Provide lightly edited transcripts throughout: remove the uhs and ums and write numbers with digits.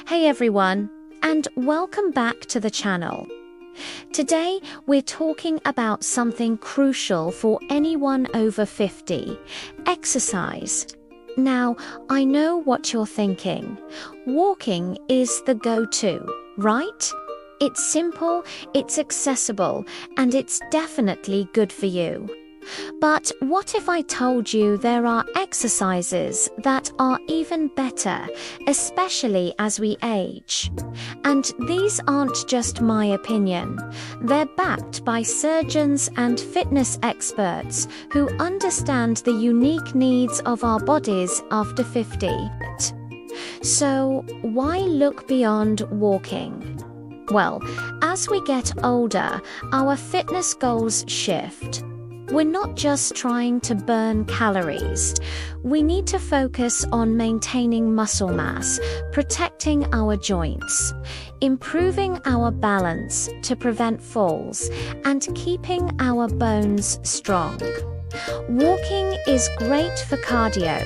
Hey everyone, and welcome back to the channel. Today we're talking about something crucial for anyone over 50, exercise. Now, I know what you're thinking. Walking is the go-to, right? It's simple, it's accessible, and it's definitely good for you. But what if I told you there are exercises that are even better, especially as we age? And these aren't just my opinion. They're backed by surgeons and fitness experts who understand the unique needs of our bodies after 50. So, why look beyond walking? Well, as we get older, our fitness goals shift. We're not just trying to burn calories. We need to focus on maintaining muscle mass, protecting our joints, improving our balance to prevent falls, and keeping our bones strong. Walking is great for cardio,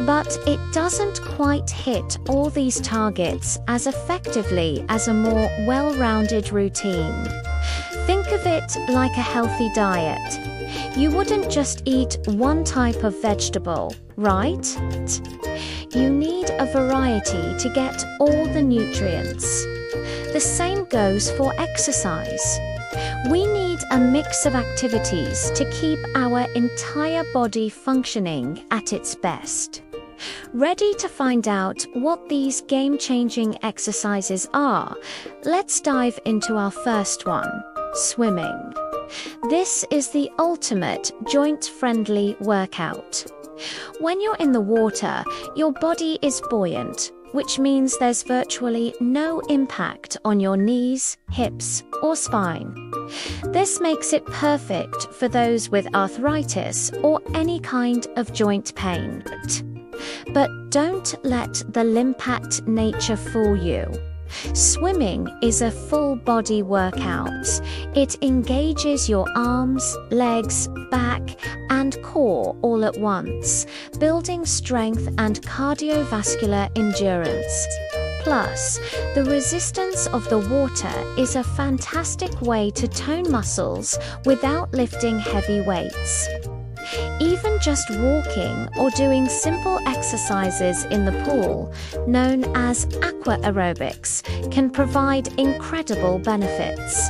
but it doesn't quite hit all these targets as effectively as a more well-rounded routine. Think of it like a healthy diet. You wouldn't just eat one type of vegetable, right? You need a variety to get all the nutrients. The same goes for exercise. We need a mix of activities to keep our entire body functioning at its best. Ready to find out what these game-changing exercises are? Let's dive into our first one, swimming. This is the ultimate joint-friendly workout. When you're in the water, your body is buoyant, which means there's virtually no impact on your knees, hips, or spine. This makes it perfect for those with arthritis or any kind of joint pain. But don't let the limp-packed nature fool you. Swimming is a full-body workout. It engages your arms, legs, back, and core all at once, building strength and cardiovascular endurance. Plus, the resistance of the water is a fantastic way to tone muscles without lifting heavy weights. Even just walking or doing simple exercises in the pool, known as aqua aerobics, can provide incredible benefits.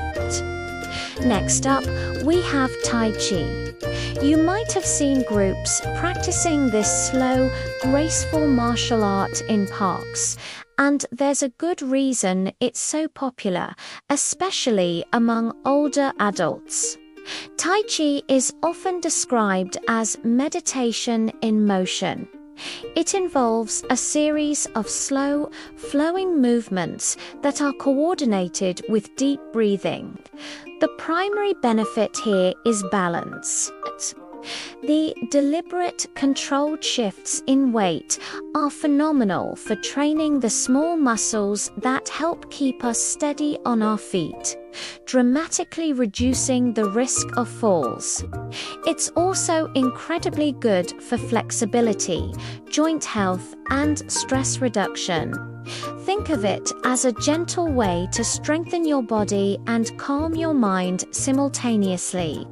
Next up, we have Tai Chi. You might have seen groups practicing this slow, graceful martial art in parks, and there's a good reason it's so popular, especially among older adults. Tai Chi is often described as meditation in motion. It involves a series of slow, flowing movements that are coordinated with deep breathing. The primary benefit here is balance. The deliberate, controlled shifts in weight are phenomenal for training the small muscles that help keep us steady on our feet, dramatically reducing the risk of falls. It's also incredibly good for flexibility, joint health, and stress reduction. Think of it as a gentle way to strengthen your body and calm your mind simultaneously.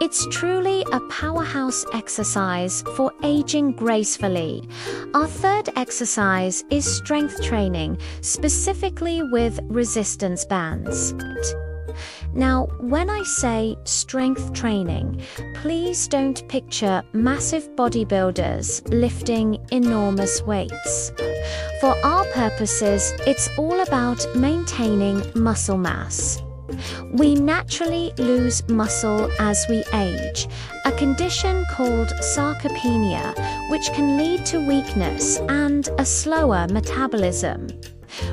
It's truly a powerhouse exercise for aging gracefully. Our third exercise is strength training, specifically with resistance bands. Now, when I say strength training, please don't picture massive bodybuilders lifting enormous weights. For our purposes, it's all about maintaining muscle mass. We naturally lose muscle as we age, a condition called sarcopenia, which can lead to weakness and a slower metabolism.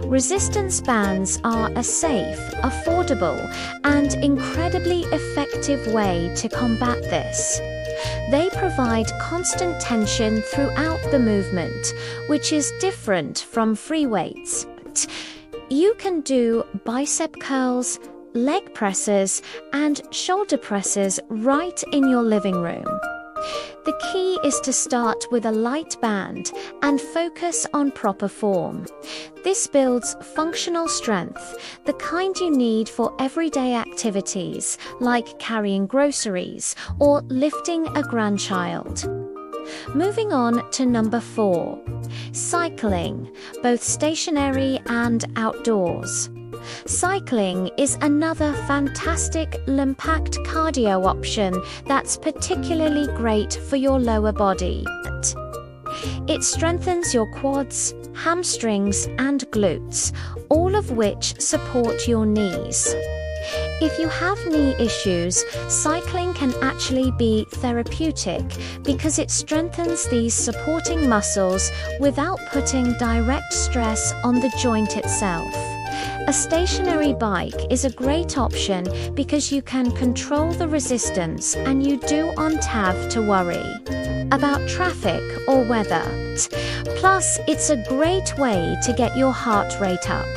Resistance bands are a safe, affordable, and incredibly effective way to combat this. They provide constant tension throughout the movement, which is different from free weights. You can do bicep curls, leg presses, and shoulder presses right in your living room. The key is to start with a light band and focus on proper form. This builds functional strength, the kind you need for everyday activities like carrying groceries or lifting a grandchild. Moving on to number 4, cycling, both stationary and outdoors. Cycling is another fantastic low-impact cardio option that's particularly great for your lower body. It strengthens your quads, hamstrings, and glutes, all of which support your knees. If you have knee issues, cycling can actually be therapeutic because it strengthens these supporting muscles without putting direct stress on the joint itself. A stationary bike is a great option because you can control the resistance and you don't have to worry about traffic or weather. Plus, it's a great way to get your heart rate up,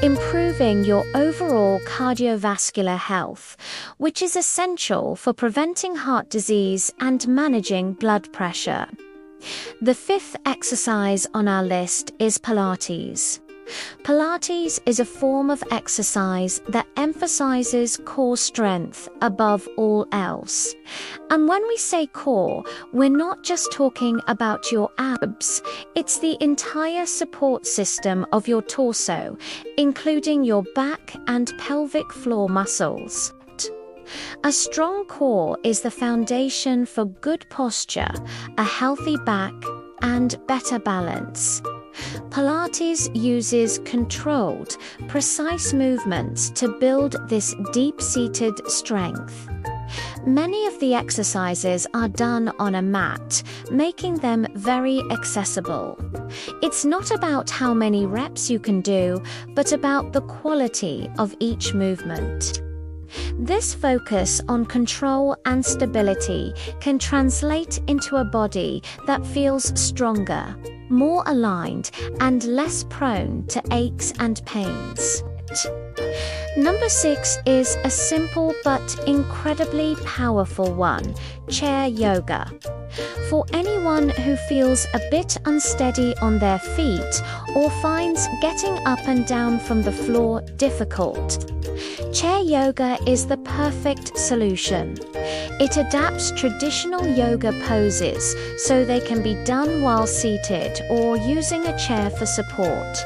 improving your overall cardiovascular health, which is essential for preventing heart disease and managing blood pressure. The 5th exercise on our list is Pilates. Pilates is a form of exercise that emphasizes core strength above all else. And when we say core, we're not just talking about your abs, it's the entire support system of your torso, including your back and pelvic floor muscles. A strong core is the foundation for good posture, a healthy back, and better balance. Pilates uses controlled, precise movements to build this deep-seated strength. Many of the exercises are done on a mat, making them very accessible. It's not about how many reps you can do, but about the quality of each movement. This focus on control and stability can translate into a body that feels stronger, more aligned, and less prone to aches and pains. Number 6 is a simple but incredibly powerful one: chair yoga. For anyone who feels a bit unsteady on their feet or finds getting up and down from the floor difficult, chair yoga is the perfect solution. It adapts traditional yoga poses so they can be done while seated or using a chair for support.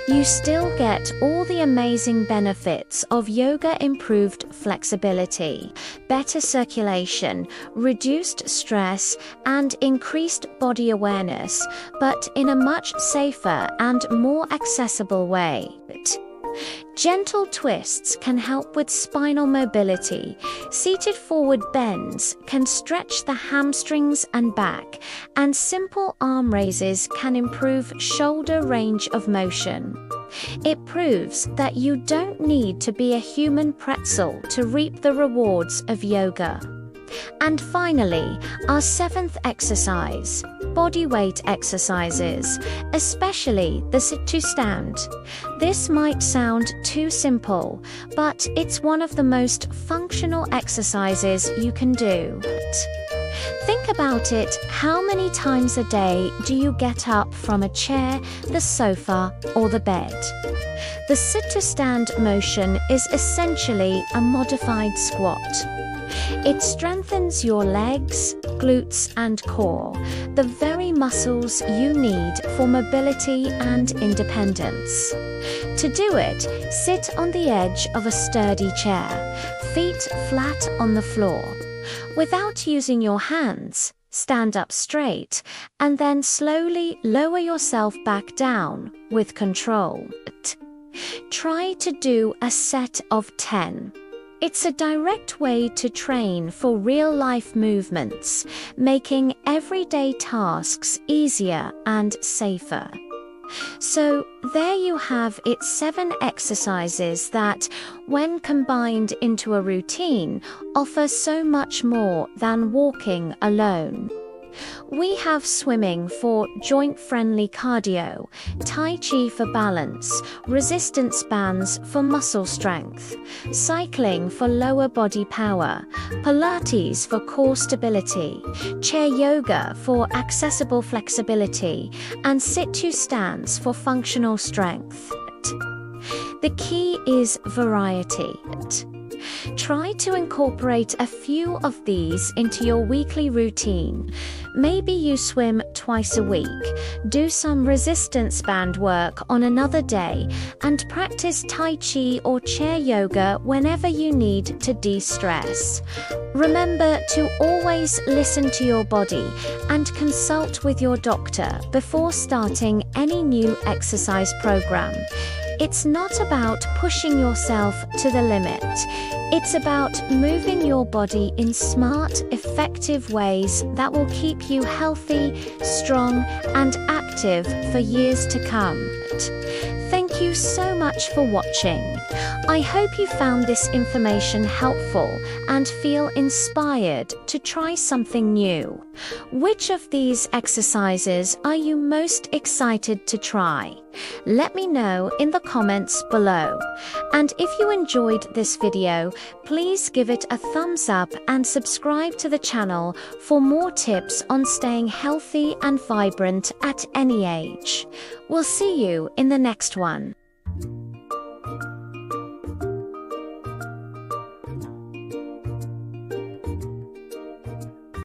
You still get all the amazing benefits of yoga: improved flexibility, better circulation, reduced stress, and increased body awareness, but in a much safer and more accessible way. Gentle twists can help with spinal mobility. Seated forward bends can stretch the hamstrings and back, and simple arm raises can improve shoulder range of motion. It proves that you don't need to be a human pretzel to reap the rewards of yoga. And finally, our 7th exercise: bodyweight exercises, especially the sit-to-stand. This might sound too simple, but it's one of the most functional exercises you can do. Think about it: how many times a day do you get up from a chair, the sofa, or the bed? The sit-to-stand motion is essentially a modified squat. It strengthens your legs, glutes, and core, the very muscles you need for mobility and independence. To do it, sit on the edge of a sturdy chair, feet flat on the floor. Without using your hands, stand up straight, and then slowly lower yourself back down with control. Try to do a set of 10. It's a direct way to train for real-life movements, making everyday tasks easier and safer. So there you have it: 7 exercises that, when combined into a routine, offer so much more than walking alone. We have swimming for joint-friendly cardio, Tai Chi for balance, resistance bands for muscle strength, cycling for lower body power, Pilates for core stability, chair yoga for accessible flexibility, and sit-to stands for functional strength. The key is variety. Try to incorporate a few of these into your weekly routine. Maybe you swim twice a week, do some resistance band work on another day, and practice Tai Chi or chair yoga whenever you need to de-stress. Remember to always listen to your body and consult with your doctor before starting any new exercise program. It's not about pushing yourself to the limit. It's about moving your body in smart, effective ways that will keep you healthy, strong, and active for years to come. Thank you so much for watching. I hope you found this information helpful and feel inspired to try something new. Which of these exercises are you most excited to try? Let me know in the comments below. And if you enjoyed this video, please give it a thumbs up and subscribe to the channel for more tips on staying healthy and vibrant at any age. We'll see you in the next one.